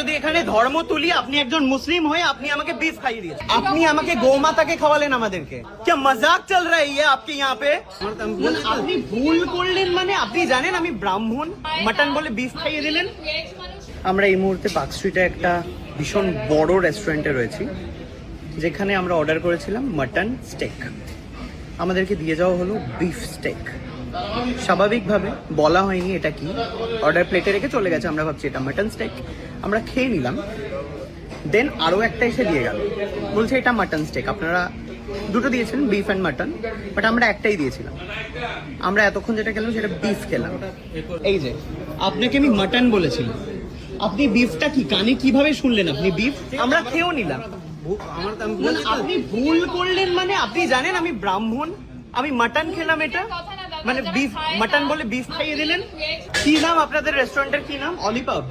যদি এখানে ধর্ম তুলি, আপনি একজন মুসলিম হয়ে আপনি আমাকে বিফ খাইয়ে দিয়েছেন, আপনি আমাকে গোমাতাকে খাওয়ালেন আমাদেরকে। क्या मजाक चल रहा है ये आपके यहाँ पे? আপনি ভুল করলেন মানে আপনি জানেন আমি ব্রাহ্মণ, মাটন বলে বিফ খাইয়ে দিলেন। আমরা এই মুহূর্তে পার্ক স্ট্রিটে একটা ভীষণ বড় রেস্টুরেন্টে রয়েছি, যেখানে আমরা অর্ডার করেছিলাম মাটন স্টেক। আমাদেরকে দিয়ে যাওয়া হলো বিফ স্টেক। স্বাভাবিকভাবে বলা হয়নি এটা কি, অর্ডার প্লেটে রেখে চলে গেছে। আমরা ভাবছি এটা মাটন স্টেক, আমরা খেয়ে নিলাম। দেন আরও একটা এসে দিয়ে গেল, বলছে এটা মাটন স্টেক। আপনারা দুটো দিয়েছেন, বিফ অ্যান্ড মাটন, বাট আমরা একটাই দিয়েছিলাম। আমরা এতক্ষণ যেটা খেলাম সেটা বিফ খেলাম। এই যে আপনাকে আমি মাটন বলেছিলাম, আপনি বিফটা কি কানে কিভাবে শুনলেন? আপনি বিফ, আমরা খেয়েও নিলাম। আপনি ভুল করলেন মানে আপনি জানেন আমি ব্রাহ্মণ, আমি মাটন খেলাম, এটা মানে বিফ মাটন বলে বিফ খাইয়ে দিলেন। কি নাম আপনাদের রেস্টুরেন্টের? কি নাম? অলিপাব।